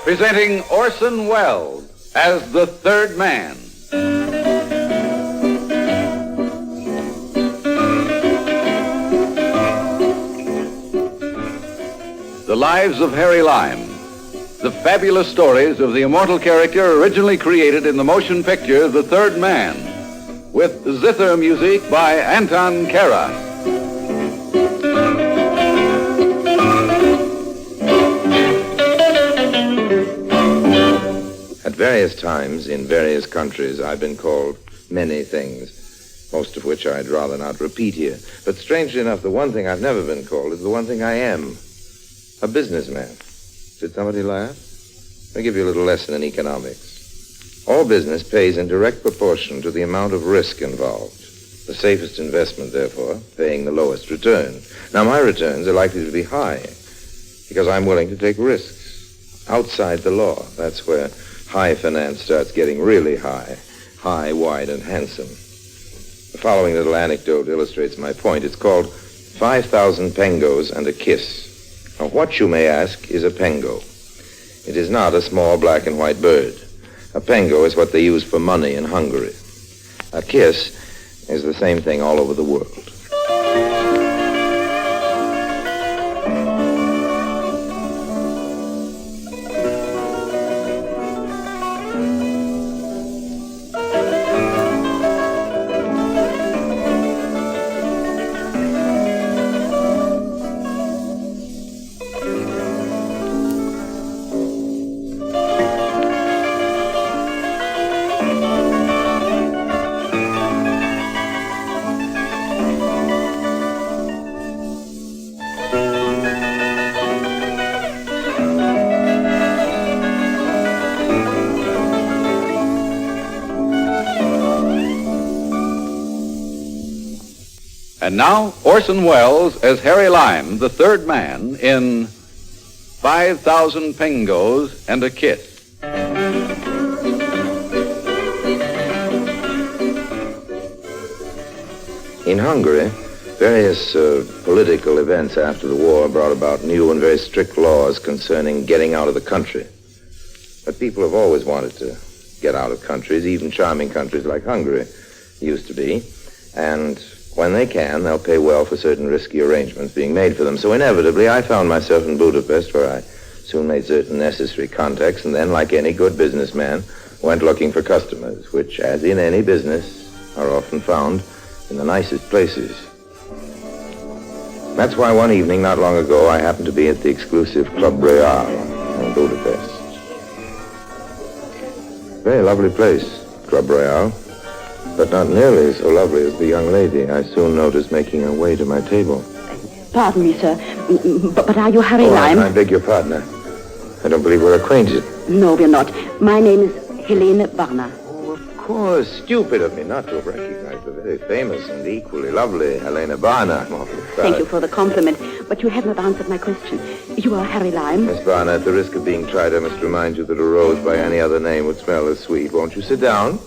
Presenting Orson Welles as the Third Man. The Lives of Harry Lime. The fabulous stories of the immortal character originally created in the motion picture The Third Man, with zither music by Anton Kara. At various times, in various countries, I've been called many things, most of which I'd rather not repeat here. But strangely enough, the one thing I've never been called is the one thing I am, a businessman. Did somebody laugh? I'll give you a little lesson in economics. All business pays in direct proportion to the amount of risk involved. The safest investment, therefore, paying the lowest return. Now, my returns are likely to be high because I'm willing to take risks outside the law. That's where high finance starts getting really high, wide, and handsome. The following little anecdote illustrates my point. It's called 5,000 Pengoes and a Kiss. Now, what, you may ask, is a Pengo? It is not a small black and white bird. A Pengo is what they use for money in Hungary. A kiss is the same thing all over the world. And now, Orson Welles as Harry Lime, the Third Man, in 5,000 Pengoes and a Kiss. In Hungary, various political events after the war brought about new and very strict laws concerning getting out of the country. But people have always wanted to get out of countries, even charming countries like Hungary used to be. And when they can, they'll pay well for certain risky arrangements being made for them. So inevitably, I found myself in Budapest, where I soon made certain necessary contacts, and then, like any good businessman, went looking for customers, which, as in any business, are often found in the nicest places. That's why one evening, not long ago, I happened to be at the exclusive Club Royal in Budapest. Very lovely place, Club Royal, but not nearly so lovely as the young lady I soon noticed making her way to my table. Pardon me, sir, but are you Harry Lime? I beg your pardon. I don't believe we're acquainted. No, we're not. My name is Helene Varna. Oh, of course. Stupid of me not to have recognized the very famous and equally lovely Helene Varna. Thank you for the compliment, but you have not answered my question. You are Harry Lime? Miss Varna, at the risk of being tried, I must remind you that a rose by any other name would smell as sweet. Won't you sit down?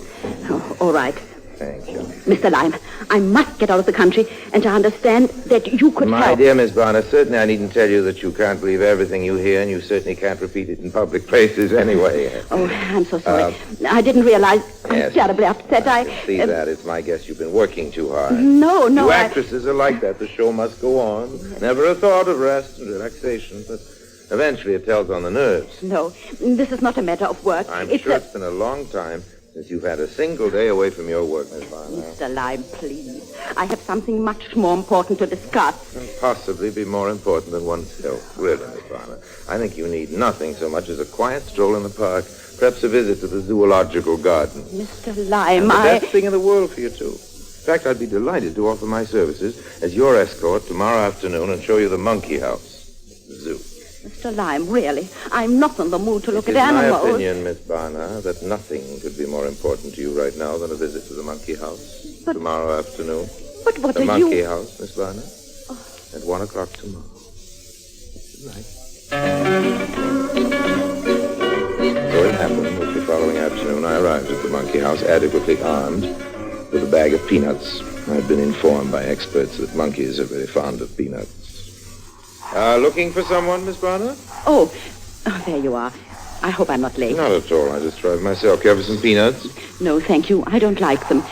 Oh, all right. Thank you. Mr. Lime, I must get out of the country, and I understand that you could help. My dear Miss Varna, certainly I needn't tell you that you can't believe everything you hear, and you certainly can't repeat it in public places anyway. Oh, I'm so sorry. I didn't realize. Yes. I'm terribly upset. I can see that. It's my guess you've been working too hard. No. You actresses are like that. The show must go on. Never a thought of rest and relaxation, but eventually it tells on the nerves. No, this is not a matter of work. I'm sure it's been a long time since you've had a single day away from your work, Miss Varna. Mr. Lime, please. I have something much more important to discuss. And possibly be more important than oneself. Really, Miss Varna. I think you need nothing so much as a quiet stroll in the park, perhaps a visit to the zoological garden. Mr. Lime, and the best thing in the world for you, too. In fact, I'd be delighted to offer my services as your escort tomorrow afternoon and show you the monkey house, the zoo. Mr. Lime, really, I'm not in the mood to look at animals. It's my opinion, Miss Varna, that nothing could be more important to you right now than a visit to the monkey house tomorrow afternoon. But what the are monkey you... house, Miss Varna, at 1 o'clock tomorrow. Good night. So it happened that the following afternoon I arrived at the monkey house adequately armed with a bag of peanuts. I've been informed by experts that monkeys are very fond of peanuts. Looking for someone, Miss Varna? Oh, there you are. I hope I'm not late. Not at all. I just drive myself. Care for some peanuts? No, thank you. I don't like them.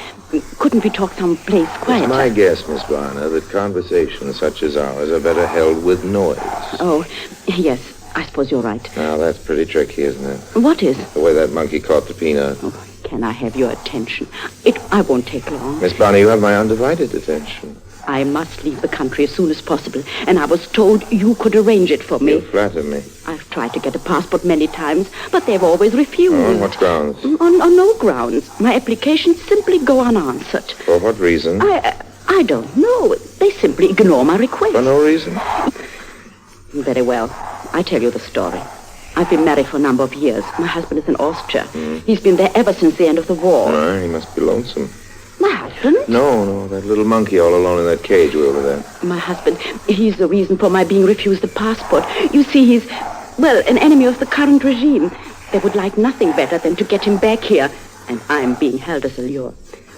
Couldn't we talk someplace quieter? It's my guess, Miss Barner, that conversations such as ours are better held with noise. Oh, yes. I suppose you're right. Now, that's pretty tricky, isn't it? What is? The way that monkey caught the peanut. Oh, can I have your attention? I won't take long. Miss Barner, you have my undivided attention. I must leave the country as soon as possible, and I was told you could arrange it for me. You flatter me. I've tried to get a passport many times, but they've always refused. On what grounds? On no grounds. My applications simply go unanswered. For what reason? I don't know. They simply ignore my request. For no reason? Very well. I tell you the story. I've been married for a number of years. My husband is in Austria. He's been there ever since the end of the war. He must be lonesome. My husband? No, that little monkey all alone in that cage way over there. My husband, he's the reason for my being refused the passport. You see, he's, an enemy of the current regime. They would like nothing better than to get him back here. And I'm being held as a lure.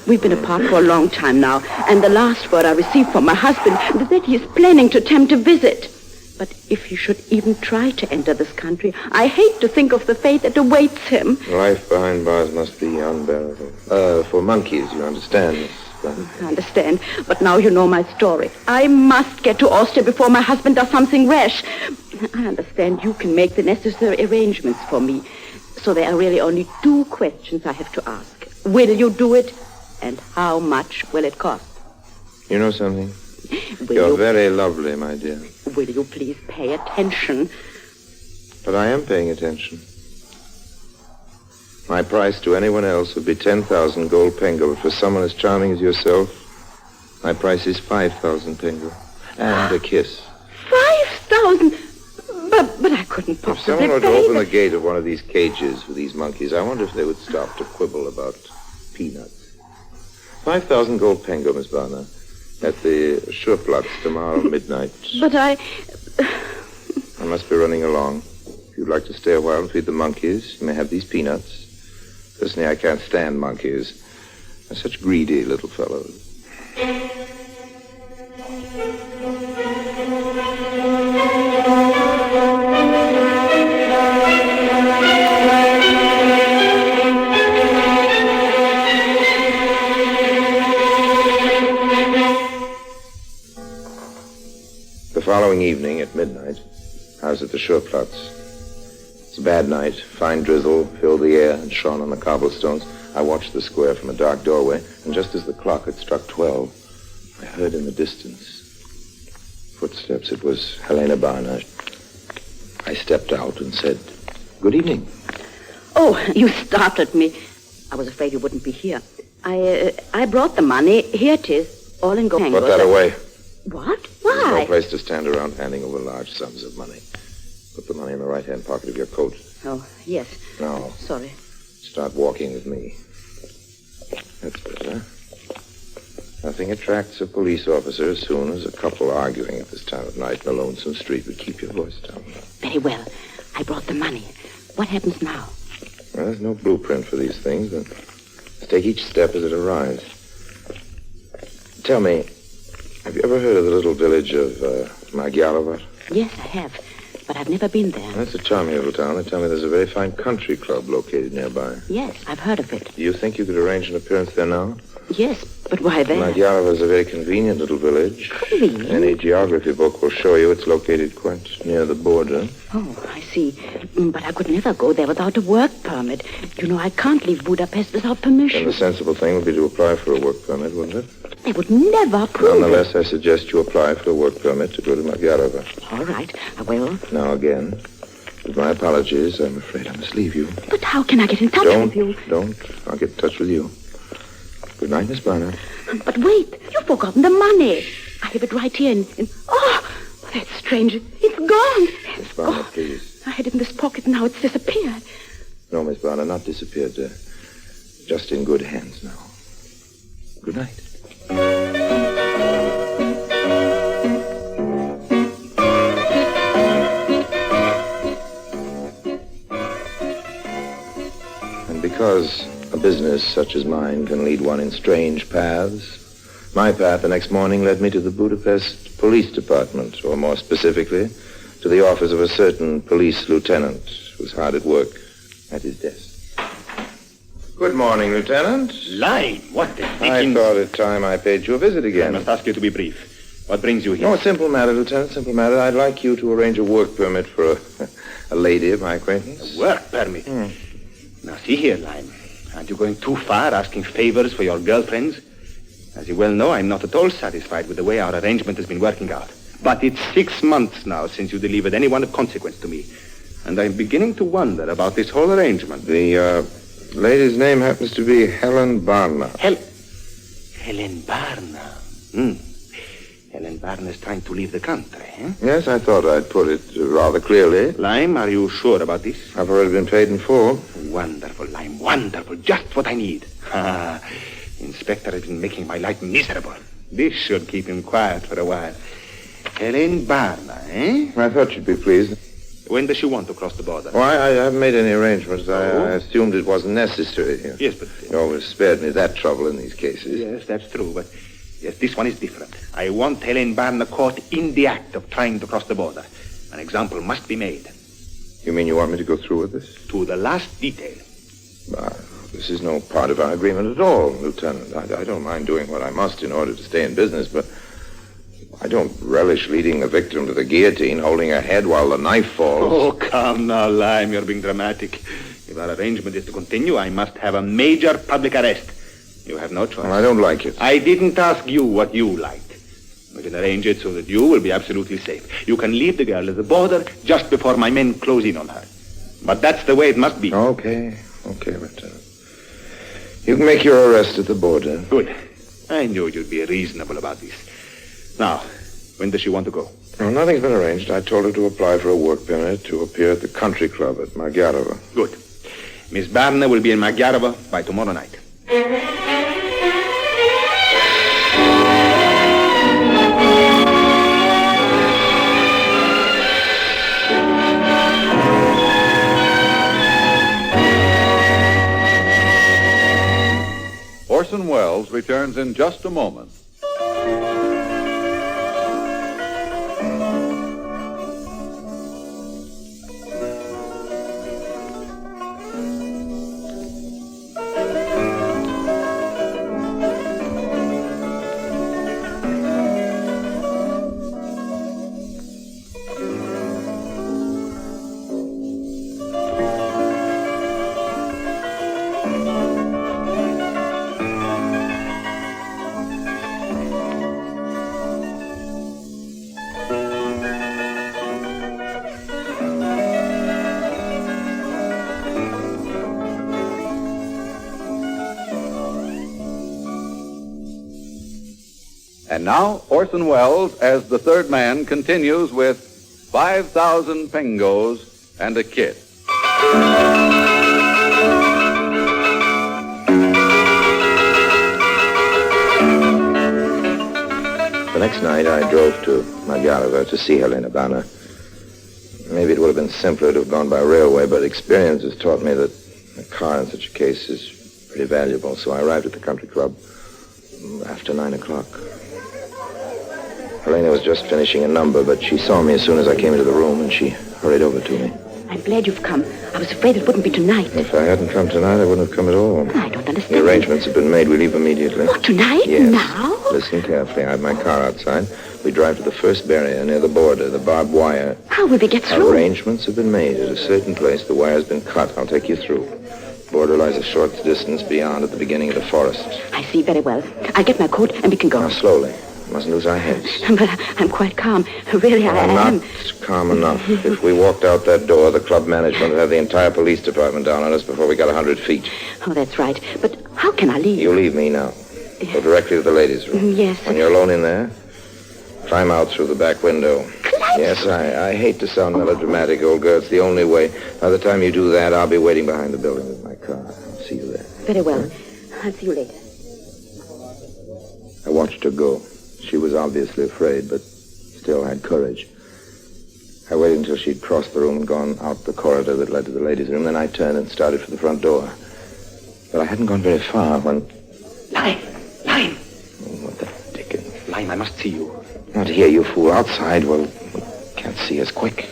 We've been apart for a long time now, and the last word I received from my husband is that he is planning to attempt a visit. But if he should even try to enter this country, I hate to think of the fate that awaits him. Life behind bars must be unbearable. For monkeys, you understand? I understand, but now you know my story. I must get to Austria before my husband does something rash. I understand you can make the necessary arrangements for me. So there are really only 2 questions I have to ask. Will you do it? And how much will it cost? You know something? You're very lovely, my dear. Will you please pay attention? But I am paying attention. My price to anyone else would be 10,000 gold pengo. But for someone as charming as yourself, my price is 5,000 pengo. And a kiss. 5,000? But I couldn't possibly If someone were to pay open the gate of one of these cages for these monkeys, I wonder if they would stop to quibble about peanuts. 5,000 gold pengo, Miss Barner. At the Schurplatz tomorrow midnight. But I must be running along. If you'd like to stay a while and feed the monkeys, you may have these peanuts. Personally, I can't stand monkeys. They're such greedy little fellows. The following evening at midnight, I was at the Schurplatz. It's a bad night. Fine drizzle filled the air and shone on the cobblestones. I watched the square from a dark doorway, and just as the clock had struck 12, I heard in the distance footsteps. It was Helena Barner. I stepped out and said, "Good evening." Oh, you startled me. I was afraid you wouldn't be here. I brought the money. Here it is. All in gold. Put that away. What? There's Why? no place to stand around handing over large sums of money. Put the money in the right-hand pocket of your coat. Oh, yes. Now, Sorry. start walking with me. That's better. Nothing attracts a police officer as soon as a couple arguing at this time of night in a lonesome street. But keep your voice down. Very well. I brought the money. What happens now? Well, there's no blueprint for these things, but let's take each step as it arrives. Tell me, have you ever heard of the little village of Magyarovat? Yes, I have. But I've never been there. That's a charming little town. They tell me there's a very fine country club located nearby. Yes, I've heard of it. Do you think you could arrange an appearance there now? Yes, but why there? Magyarovat is a very convenient little village. Convenient? Any geography book will show you it's located quite near the border. Oh, I see. But I could never go there without a work permit. You know, I can't leave Budapest without permission. And the sensible thing would be to apply for a work permit, wouldn't it? They would never approve Nonetheless, I suggest you apply for a work permit to go to Magyarovat. All right, I will. Now, again, with my apologies, I'm afraid I must leave you. But how can I get in touch with you? Don't. I'll get in touch with you. Good night, Miss Barner. But wait, you've forgotten the money. I have it right here in... Oh, that's strange. It's gone. Miss Barner, please. I had it in this pocket, and now it's disappeared. No, Miss Barner, not disappeared. Just in good hands now. Good night. And because a business such as mine can lead one in strange paths, my path the next morning led me to the Budapest Police Department, or more specifically, to the office of a certain police lieutenant who was hard at work at his desk. Good morning, Lieutenant. Lime, what the I thought it time I paid you a visit I again. must ask you to be brief. What brings you here? No, a simple matter, Lieutenant, simple matter. I'd like you to arrange a work permit for a lady of my acquaintance. A work permit? Now, see here, Lime. Aren't you going too far asking favors for your girlfriends? As you well know, I'm not at all satisfied with the way our arrangement has been working out. But it's 6 months now since you delivered anyone of consequence to me. And I'm beginning to wonder about this whole arrangement. The lady's name happens to be Helen Barna. Helen Barna. Helen Barna is trying to leave the country, eh? Yes, I thought I'd put it rather clearly. Lime, are you sure about this? I've already been paid in full. Wonderful, Lime, wonderful. Just what I need. Inspector has been making my life miserable. This should keep him quiet for a while. Helen Barna, eh? I thought you'd be pleased. When does she want to cross the border? Well, I haven't made any arrangements. I assumed it wasn't necessary. Yes, but... You always spared me that trouble in these cases. Yes, that's true, but... Yes, this one is different. I want Helen Barna caught in the act of trying to cross the border. An example must be made. You mean you want me to go through with this? To the last detail. This is no part of our agreement at all, Lieutenant. I don't mind doing what I must in order to stay in business, but I don't relish leading a victim to the guillotine, holding her head while the knife falls. Oh, come now, Lime. You're being dramatic. If our arrangement is to continue, I must have a major public arrest. You have no choice. Well, I don't like it. I didn't ask you what you liked. We can arrange it so that you will be absolutely safe. You can leave the girl at the border just before my men close in on her. But that's the way it must be. Okay, Lieutenant. You can make your arrest at the border. Good. I knew you'd be reasonable about this. Now, when does she want to go? No, nothing's been arranged. I told her to apply for a work permit to appear at the country club at Magyarova. Good. Miss Barna will be in Magyarova by tomorrow night. Orson Welles returns in just a moment. And now, Orson Welles, as the third man, continues with 5,000 Pengoes and a Kid. The next night, I drove to Magyarova to see Helena Barna. Maybe it would have been simpler to have gone by railway, but experience has taught me that a car in such a case is pretty valuable. So I arrived at the country club after 9 o'clock. Helena was just finishing a number, but she saw me as soon as I came into the room, and she hurried over to me. I'm glad you've come. I was afraid it wouldn't be tonight. If I hadn't come tonight, I wouldn't have come at all. I don't understand. The arrangements have been made. We leave immediately. Oh, tonight? Yes. Now? Listen carefully. I have my car outside. We drive to the first barrier near the border, the barbed wire. How will we get through? Arrangements have been made. At a certain place, the wire's been cut. I'll take you through. The border lies a short distance beyond at the beginning of the forest. I see very well. I'll get my coat and we can go. Now, slowly. Mustn't lose our heads. But I'm quite calm. Really, I am. Not calm enough. If we walked out that door, the club management would have the entire police department down on us before we got 100 feet. Oh, that's right. But how can I leave? You leave me now. Go directly to the ladies' room. Yes. When you're alone in there, climb out through the back window. Climb? Yes, I hate to sound melodramatic, old girl. It's the only way. By the time you do that, I'll be waiting behind the building with my car. I'll see you there. Very well. I'll see you later. I watched her go. She was obviously afraid, but still had courage. I waited until she'd crossed the room and gone out the corridor that led to the ladies' room. Then I turned and started for the front door. But I hadn't gone very far when... Lime! Oh, what the dickens? Lime, I must see you. Not here, you fool. Outside, well, we can't see us. Quick.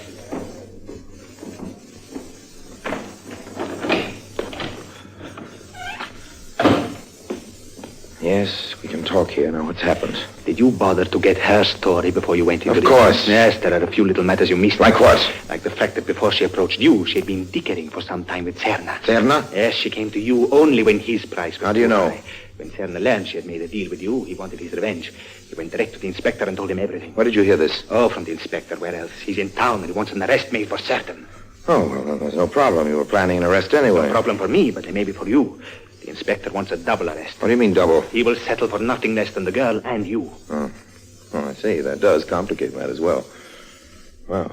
here. Now, what's happened? Did you bother to get her story before you went into Of course. Yes, there are a few little matters you missed. Like what? Like the fact that before she approached you, she had been dickering for some time with Serna. Serna? Yes, she came to you only when his price was How do you too know? high. When Serna learned she had made a deal with you, he wanted his revenge. He went direct to the inspector and told him everything. Where did you hear this? Oh, from the inspector. Where else? He's in town and he wants an arrest made for certain. Oh, well, then there's no problem. You were planning an arrest anyway. No problem for me, but maybe for you. The inspector wants a double arrest. What do you mean, double? He will settle for nothing less than the girl and you. Oh, I see. That does complicate matters well. Well,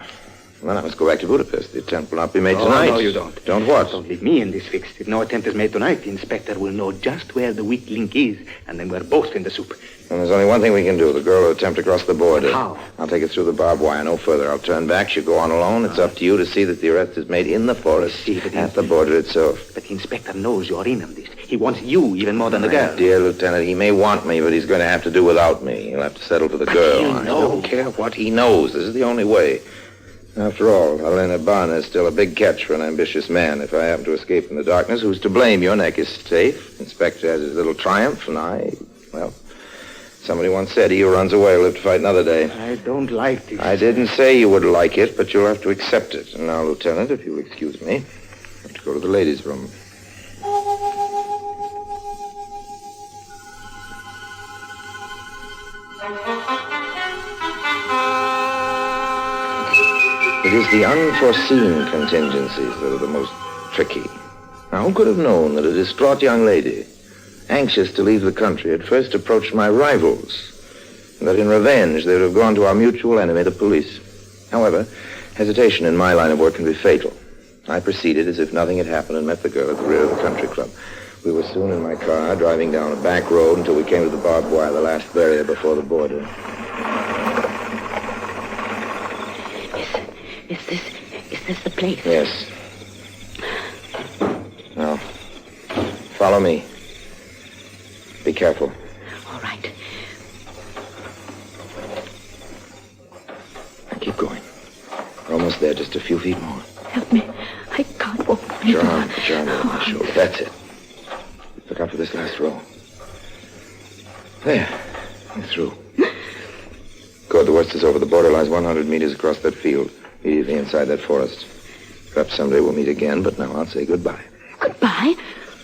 then I must go back to Budapest. The attempt will not be made tonight. No, you don't. Don't what? Don't leave me in this fix. If no attempt is made tonight, the inspector will know just where the weak link is, and then we're both in the soup. And there's only one thing we can do. The girl will attempt to cross the border. How? I'll take it through the barbed wire, no further. I'll turn back. She'll go on alone. It's up to you to see that the arrest is made in the forest, at the border itself. But the inspector knows you're in on this. He wants you even more than the girl. Dear Lieutenant, he may want me, but he's going to have to do without me. He'll have to settle for the girl. he'll I know. don't care what he knows. This is the only way. After all, Helena Barna is still a big catch for an ambitious man. If I happen to escape in the darkness, who's to blame? Your neck is safe. Inspector has his little triumph, and well, somebody once said he who runs away will live to fight another day. I don't like this. I didn't say you would like it, but you'll have to accept it. And now, Lieutenant, if you'll excuse me, I have to go to the ladies' room. It is the unforeseen contingencies that are the most tricky. Now, who could have known that a distraught young lady, anxious to leave the country, had first approached my rivals, and that in revenge they would have gone to our mutual enemy, the police. However, hesitation in my line of work can be fatal. I proceeded as if nothing had happened and met the girl at the rear of the country club. We were soon in my car, driving down a back road until we came to the barbed wire, the last barrier before the border. Is this the place? Yes. Now, follow me. Be careful. All right. Now keep going. We're almost there, just a few feet more. Help me. I can't walk. Put your arm on my shoulder. That's it. Look out for this last row. There. I'm through. Good. The worst is over. The border lies 100 meters across that field, immediately inside that forest. Perhaps someday we'll meet again, but now I'll say goodbye. Goodbye?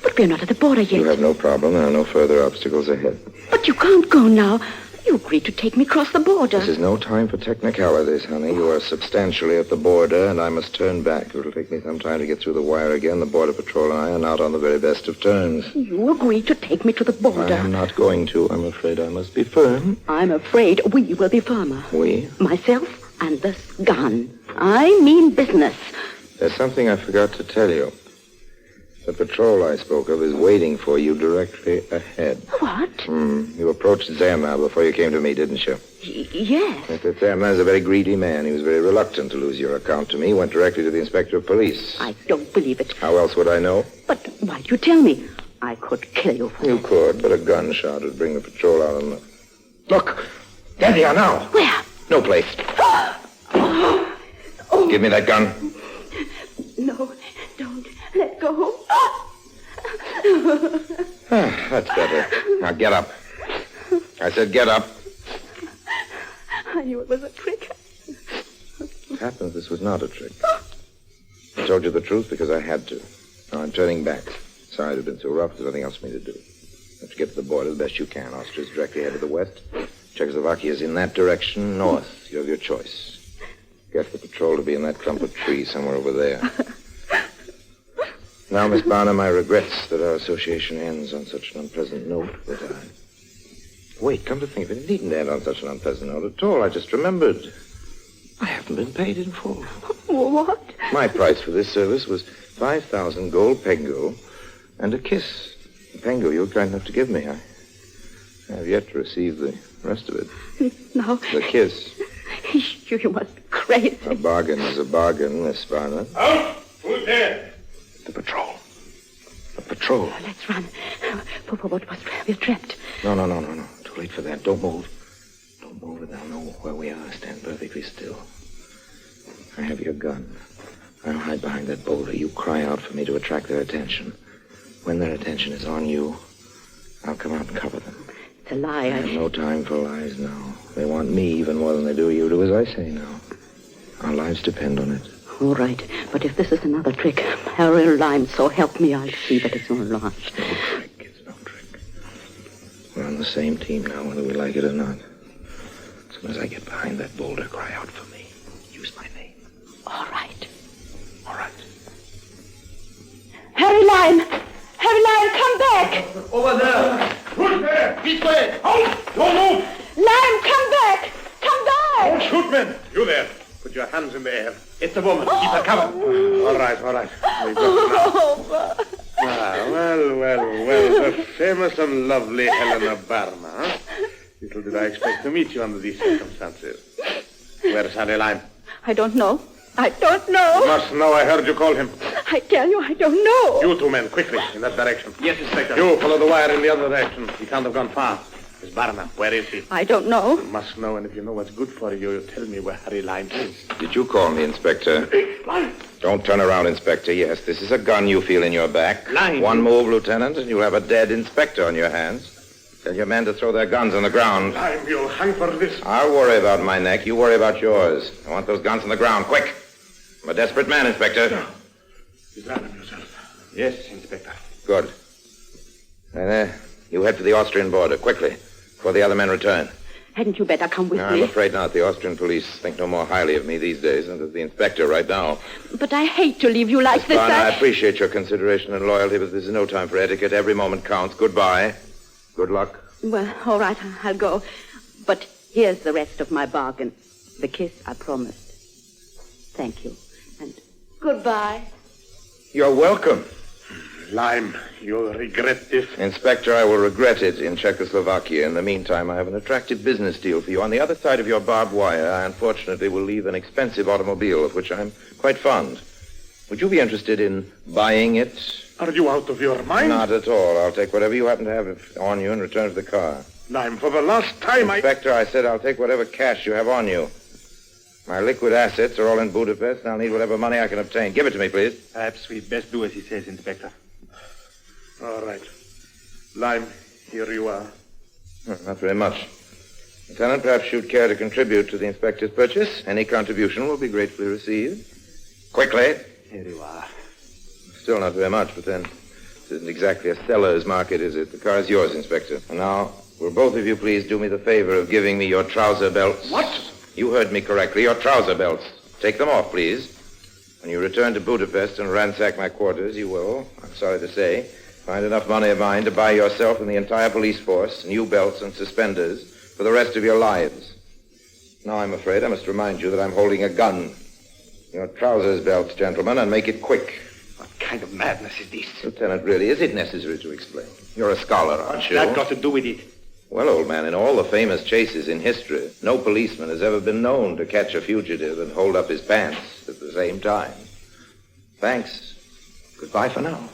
But we're not at the border yet. You have no problem. There are no further obstacles ahead. But you can't go now. You agreed to take me across the border. This is no time for technicalities, honey. You are substantially at the border, and I must turn back. It'll take me some time to get through the wire again. The Border Patrol and I are not on the very best of terms. You agreed to take me to the border. I am not going to. I'm afraid I must be firm. I'm afraid we will be firmer. We? Myself and this gun. I mean business. There's something I forgot to tell you. The patrol I spoke of is waiting for you directly ahead. What? You approached Zerna before you came to me, didn't you? Yes. Mr. Zerna is a very greedy man. He was very reluctant to lose your account to me. He went directly to the inspector of police. I don't believe it. How else would I know? But why'd you tell me? I could kill you for You that. could, but a gunshot would bring the patrol out on the... Look! There they are now! Where? No place. Oh. Give me that gun. No, don't. Let go. That's better. Now get up. I said get up. I knew it was a trick. It happens this was not a trick. I told you the truth because I had to. Now I'm turning back. Sorry to have been so rough. There's nothing else for me to do. You have to get to the border the best you can. Austria's directly ahead of the west. Czechoslovakia is in that direction, north. You have your choice. Get the patrol to be in that clump of trees somewhere over there. Now, Miss Barnum, my regrets that our association ends on such an unpleasant note, but Wait, come to think of it, it needn't end on such an unpleasant note at all. I just remembered. I haven't been paid in full. What? My price for this service was 5,000 gold Pengo and a kiss. The Pengo you were kind enough to give me. I have yet to receive the rest of it. No. The kiss. You must be crazy. A bargain is a bargain, Miss Barnum. Out! Who's there? The patrol. The patrol. Let's run. We're trapped. No. Too late for that. Don't move. Don't move, and they'll know where we are. Stand perfectly still. I have your gun. I'll hide behind that boulder. You cry out for me to attract their attention. When their attention is on you, I'll come out and cover them. It's a lie. I have no time for lies now. They want me even more than they do you. Do as I say now. Our lives depend on it. All right, but if this is another trick, Harry Lime, so help me, I'll see that it's all lost. It's no trick. It's no trick. We're on the same team now, whether we like it or not. As soon as I get behind that boulder, cry out for me. Use my name. All right. All right. Harry Lime! Harry Lime, come back! Over there! Shoot there! This way! Out! Don't move! Lime, come back! Come back! Don't shoot, men! You there! Put your hands in the air. It's a woman. Keep her covered. All right, all right. We got her now. Well. The famous and lovely Helena Barna, huh? Little did I expect to meet you under these circumstances. Where's Harry Lime? I don't know. I don't know. You must know. I heard you call him. I tell you, I don't know. You two men, quickly, in that direction. Yes, Inspector. You follow the wire in the other direction. He can't have gone far. Miss Barna, where is he? I don't know. You must know, and if you know what's good for you, you tell me where Harry Lime is. Did you call me, Inspector? Don't turn around, Inspector. Yes, this is a gun you feel in your back. Lime. One move, Lieutenant, and you'll have a dead inspector on your hands. Tell your men to throw their guns on the ground. Lime, you'll hang for this. I'll worry about my neck. You worry about yours. I want those guns on the ground. Quick! I'm a desperate man, Inspector. Examine yourself. Yes, Inspector. Good. And you head for the Austrian border, quickly, before the other men return. Hadn't you better come with No, I'm me? afraid not. The Austrian police think no more highly of me these days than does the inspector right now. But I hate to leave you like this. I appreciate your consideration and loyalty, but this is no time for etiquette. Every moment counts. Goodbye. Good luck. Well, all right, I'll go. But here's the rest of my bargain. The kiss I promised. Thank you. And goodbye. You're welcome. Lime, you'll regret this. Inspector, I will regret it in Czechoslovakia. In the meantime, I have an attractive business deal for you. On the other side of your barbed wire, I unfortunately will leave an expensive automobile, of which I'm quite fond. Would you be interested in buying it? Are you out of your mind? Not at all. I'll take whatever you happen to have on you and return to the car. Lime, for the last time Inspector, I said I'll take whatever cash you have on you. My liquid assets are all in Budapest, and I'll need whatever money I can obtain. Give it to me, please. Perhaps we'd best do as he says, Inspector. All right. Lime, here you are. Not very much. Lieutenant, perhaps you'd care to contribute to the inspector's purchase. Any contribution will be gratefully received. Quickly. Here you are. Still not very much, but then this isn't exactly a seller's market, is it? The car is yours, Inspector. And now, will both of you please do me the favor of giving me your trouser belts? What? You heard me correctly. Your trouser belts. Take them off, please. When you return to Budapest and ransack my quarters, you will, I'm sorry to say, find enough money of mine to buy yourself and the entire police force new belts and suspenders for the rest of your lives. Now, I'm afraid I must remind you that I'm holding a gun. Your trousers belts, gentlemen, and make it quick. What kind of madness is this? Lieutenant, really, is it necessary to explain? You're a scholar, aren't you? What's that got to do with it? Well, old man, in all the famous chases in history, no policeman has ever been known to catch a fugitive and hold up his pants at the same time. Thanks. Goodbye for now.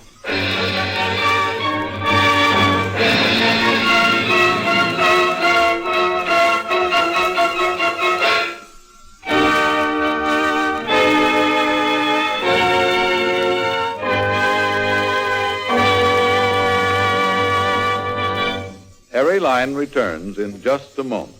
Harry Lime returns in just a moment.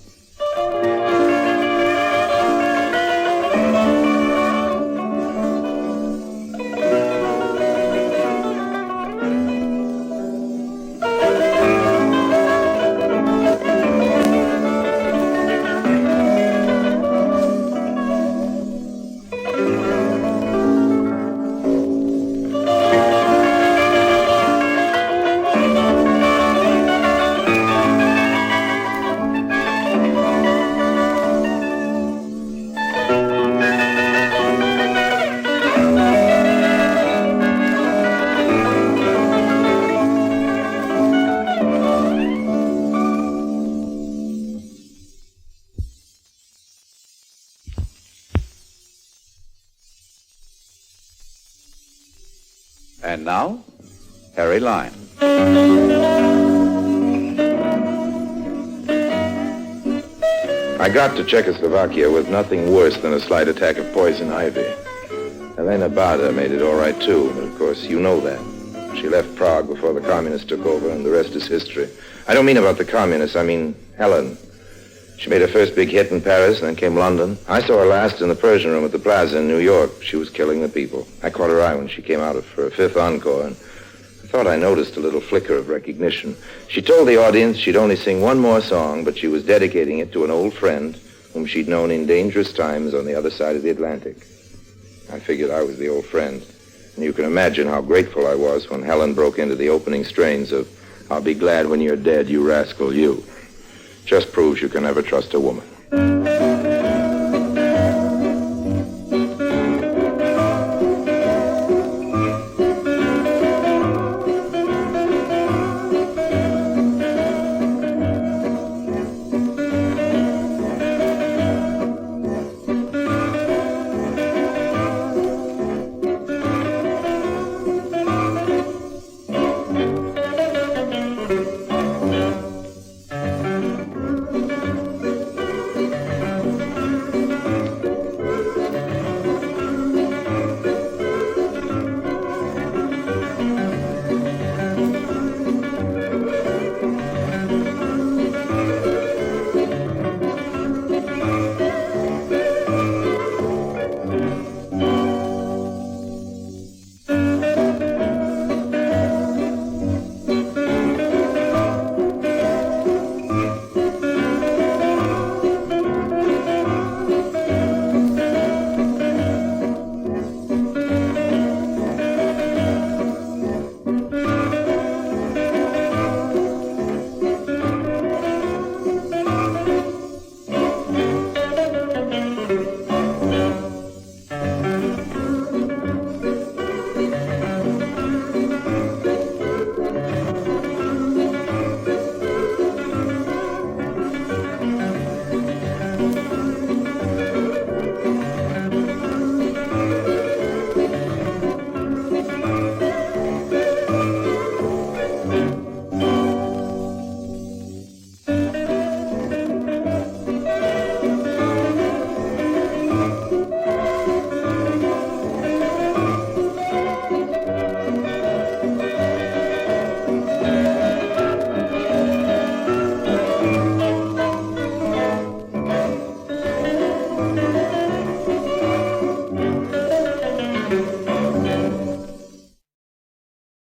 And now, Harry Lime. I got to Czechoslovakia with nothing worse than a slight attack of poison ivy. Helena Barda made it all right, too, but of course you know that. She left Prague before the communists took over, and the rest is history. I don't mean about the communists, I mean Helen. She made her first big hit in Paris, and then came London. I saw her last in the Persian Room at the Plaza in New York. She was killing the people. I caught her eye when she came out for a fifth encore, and I thought I noticed a little flicker of recognition. She told the audience she'd only sing one more song, but she was dedicating it to an old friend whom she'd known in dangerous times on the other side of the Atlantic. I figured I was the old friend, and you can imagine how grateful I was when Helen broke into the opening strains of "I'll Be Glad When You're Dead, You Rascal, You." Just proves you can never trust a woman.